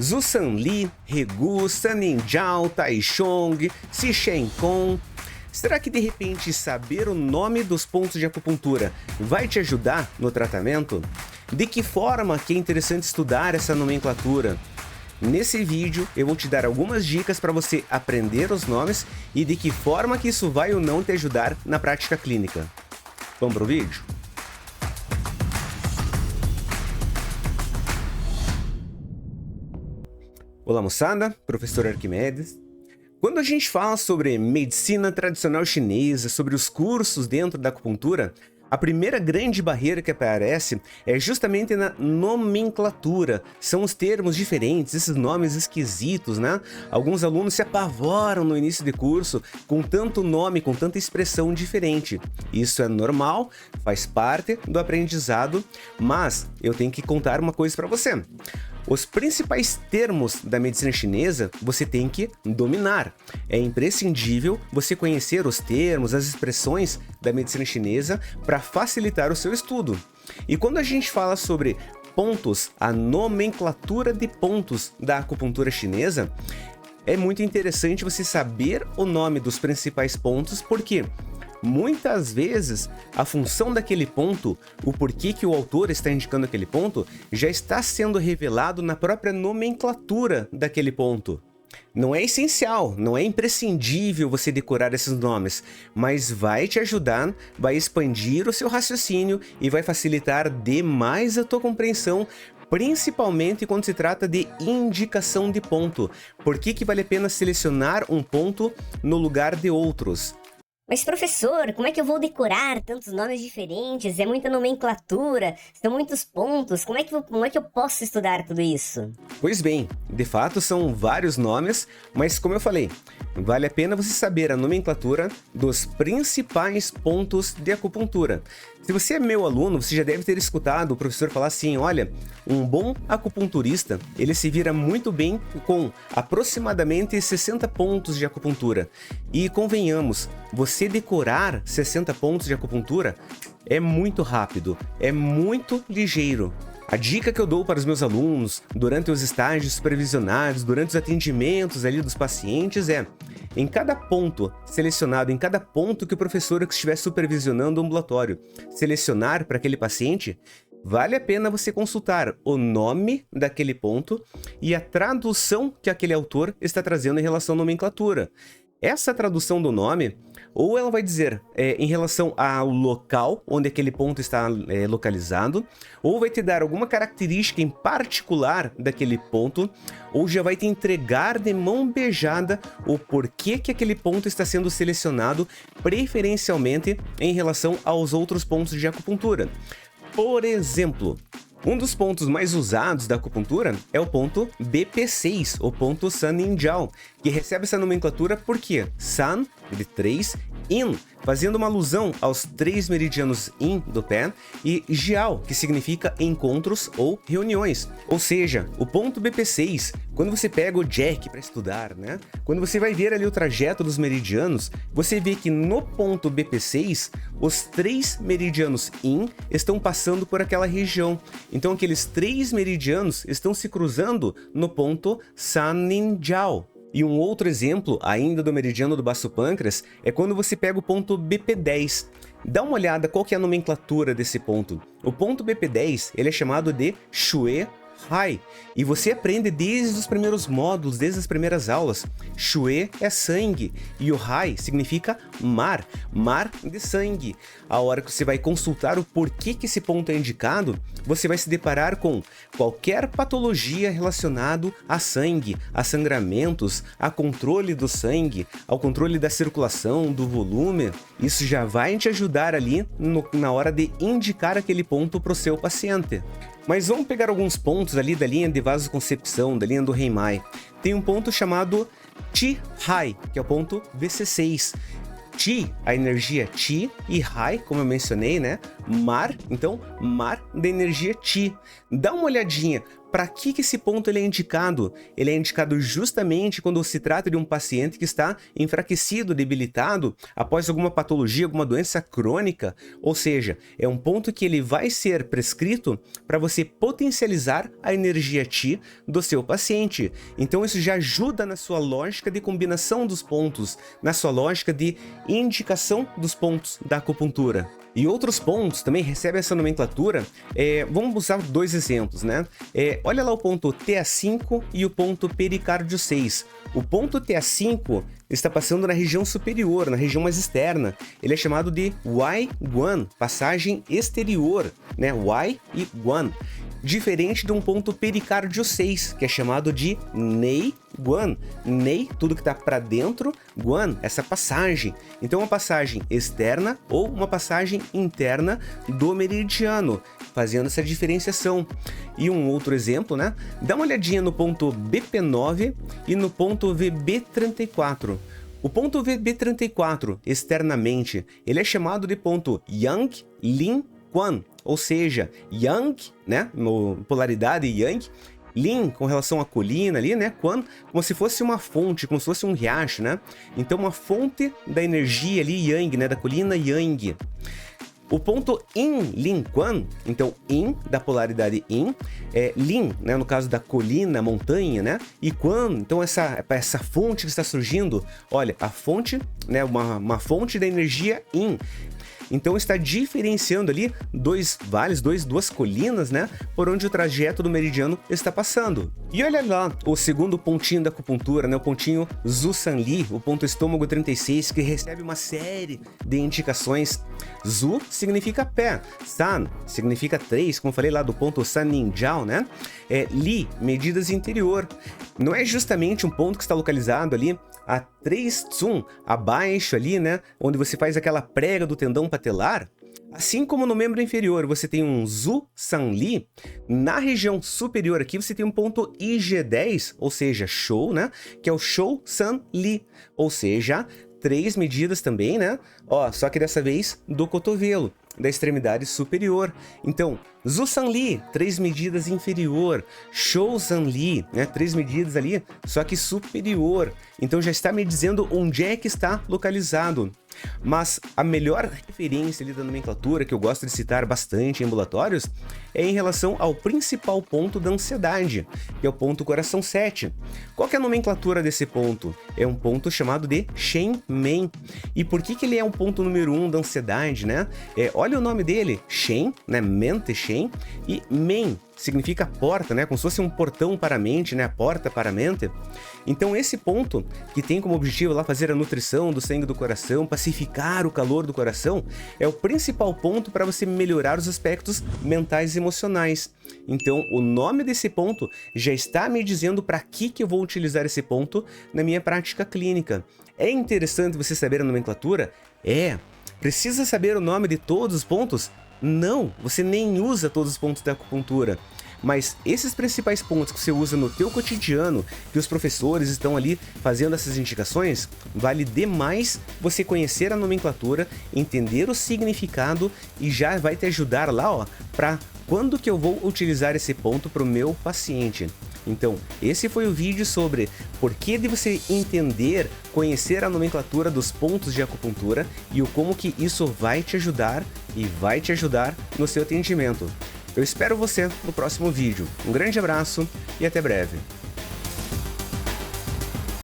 Zhu Sanli, Regu, Saninjiao, Taichung, Sishenkong. Será que de repente saber o nome dos pontos de acupuntura vai te ajudar no tratamento? De que forma que é interessante estudar essa nomenclatura? Nesse vídeo eu vou te dar algumas dicas para você aprender os nomes e de que forma que isso vai ou não te ajudar na prática clínica. Vamos pro vídeo? Olá moçada, professor Arquimedes. Quando a gente fala sobre medicina tradicional chinesa, sobre os cursos dentro da acupuntura, a primeira grande barreira que aparece é justamente na nomenclatura. São os termos diferentes, esses nomes esquisitos, né? Alguns alunos se apavoram no início de curso com tanto nome, com tanta expressão diferente. Isso é normal, faz parte do aprendizado, mas eu tenho que contar uma coisa para você. Os principais termos da medicina chinesa você tem que dominar. É imprescindível você conhecer os termos, as expressões da medicina chinesa para facilitar o seu estudo. E quando a gente fala sobre pontos, a nomenclatura de pontos da acupuntura chinesa, é muito interessante você saber o nome dos principais pontos, porque muitas vezes a função daquele ponto, o porquê que o autor está indicando aquele ponto, já está sendo revelado na própria nomenclatura daquele ponto. Não é essencial, não é imprescindível você decorar esses nomes, mas vai te ajudar, vai expandir o seu raciocínio e vai facilitar demais a tua compreensão, principalmente quando se trata de indicação de ponto. Por que vale a pena selecionar um ponto no lugar de outros? Mas professor, como é que eu vou decorar tantos nomes diferentes? É muita nomenclatura, são muitos pontos, como é que eu posso estudar tudo isso? Pois bem, de fato são vários nomes, mas como eu falei, vale a pena você saber a nomenclatura dos principais pontos de acupuntura. Se você é meu aluno, você já deve ter escutado o professor falar assim, olha, um bom acupunturista, ele se vira muito bem com aproximadamente 60 pontos de acupuntura. E convenhamos, você decorar 60 pontos de acupuntura é muito rápido, é muito ligeiro. A dica que eu dou para os meus alunos durante os estágios supervisionados, durante os atendimentos ali dos pacientes é, em cada ponto selecionado, em cada ponto que o professor que estiver supervisionando o ambulatório selecionar para aquele paciente, vale a pena você consultar o nome daquele ponto e a tradução que aquele autor está trazendo em relação à nomenclatura. Essa tradução do nome, ou ela vai dizer em relação ao local onde aquele ponto está localizado, ou vai te dar alguma característica em particular daquele ponto, ou já vai te entregar de mão beijada o porquê que aquele ponto está sendo selecionado, preferencialmente em relação aos outros pontos de acupuntura. Por exemplo, um dos pontos mais usados da acupuntura é o ponto BP6, o ponto Saninjiao, que recebe essa nomenclatura porque San, de 3, In, fazendo uma alusão aos 3 meridianos Yin do pé, e Jiao, que significa encontros ou reuniões. Ou seja, o ponto BP6, quando você pega o Jack para estudar, né? Quando você vai ver ali o trajeto dos meridianos, você vê que no ponto BP6, os 3 meridianos Yin estão passando por aquela região. Então aqueles 3 meridianos estão se cruzando no ponto Saninjiao. E um outro exemplo, ainda do meridiano do baço pâncreas, é quando você pega o ponto BP10. Dá uma olhada qual que é a nomenclatura desse ponto. O ponto BP10 ele é chamado de Xue Hai, e você aprende desde os primeiros módulos, desde as primeiras aulas. Xue é sangue e o Hai significa mar, mar de sangue. A hora que você vai consultar o porquê que esse ponto é indicado, você vai se deparar com qualquer patologia relacionada a sangue, a sangramentos, a controle do sangue, ao controle da circulação, do volume. Isso já vai te ajudar ali na hora de indicar aquele ponto para o seu paciente. Mas vamos pegar alguns pontos ali da linha de vasoconcepção, da linha do Heimai. Tem um ponto chamado Qi Hai, que é o ponto VC6. Qi, a energia Qi, e Hai, como eu mencionei, né? mar, então mar da energia Qi. Dá uma olhadinha. Para que esse ponto ele é indicado? Ele é indicado justamente quando se trata de um paciente que está enfraquecido, debilitado, após alguma patologia, alguma doença crônica. Ou seja, é um ponto que ele vai ser prescrito para você potencializar a energia Qi do seu paciente. Então isso já ajuda na sua lógica de combinação dos pontos, na sua lógica de indicação dos pontos da acupuntura. E outros pontos também recebem essa nomenclatura, vamos usar 2 exemplos, né? Olha lá o ponto TA5 e o ponto pericárdio 6. O ponto TA5 está passando na região superior, na região mais externa. Ele é chamado de Wai Guan, passagem exterior, né? Wai e Guan. Diferente de um ponto pericárdio 6, que é chamado de Nei Guan. Nei, tudo que está para dentro, Guan, essa passagem. Então, uma passagem externa ou uma passagem interna do meridiano, fazendo essa diferenciação. E um outro exemplo, né? Dá uma olhadinha no ponto BP9 e no ponto VB34. O ponto VB34, externamente, ele é chamado de ponto Yang Lin Quan, ou seja, Yang, né, polaridade Yang, Lin com relação à colina ali, né, Quan, como se fosse uma fonte, como se fosse um riacho, né, então uma fonte da energia ali, Yang, né, da colina Yang. O ponto Yin Lin Quan, então Yin da polaridade Yin, Lin, né, no caso da colina, montanha, né, e Quan, então essa fonte que está surgindo, olha, a fonte, né, uma fonte da energia Yin. Então está diferenciando ali dois vales, duas colinas, né? Por onde o trajeto do meridiano está passando. E olha lá o segundo pontinho da acupuntura, né? O pontinho Zhu San Li, o ponto estômago 36, que recebe uma série de indicações. Zhu significa pé, San significa 3, como falei lá do ponto San Nin Jiao, né? Li, medidas interior. Não é justamente um ponto que está localizado ali a 3 Tsum, abaixo ali, né, onde você faz aquela prega do tendão patelar. Assim como no membro inferior você tem um Zhu San Li, na região superior aqui você tem um ponto IG10, ou seja, Shou, né, que é o Shou San Li, ou seja, 3 medidas também, né, ó, só que dessa vez do cotovelo, da extremidade superior. Então, Zhu San Li, 3 medidas inferior. Shou San Li, né, 3 medidas ali, só que superior. Então já está me dizendo onde é que está localizado. Mas a melhor referência ali da nomenclatura, que eu gosto de citar bastante em ambulatórios, é em relação ao principal ponto da ansiedade, que é o ponto coração 7. Qual que é a nomenclatura desse ponto? É um ponto chamado de Shen Men. E por que ele é um ponto número 1 da ansiedade, né? Olha o nome dele, Shen, né? Mente Shen, e Men significa porta, né? Como se fosse um portão para a mente, né? A porta para a mente. Então esse ponto, que tem como objetivo lá fazer a nutrição do sangue do coração, pacificar o calor do coração, é o principal ponto para você melhorar os aspectos mentais e emocionais. Então o nome desse ponto já está me dizendo para que eu vou utilizar esse ponto na minha prática clínica. É interessante você saber a nomenclatura? Precisa saber o nome de todos os pontos? Não, você nem usa todos os pontos da acupuntura. Mas esses principais pontos que você usa no teu cotidiano, que os professores estão ali fazendo essas indicações, vale demais você conhecer a nomenclatura, entender o significado e já vai te ajudar lá, ó, para quando que eu vou utilizar esse ponto para o meu paciente. Então, esse foi o vídeo sobre por que de você entender, conhecer a nomenclatura dos pontos de acupuntura e o como que isso vai te ajudar e vai te ajudar no seu atendimento. Eu espero você no próximo vídeo. Um grande abraço e até breve.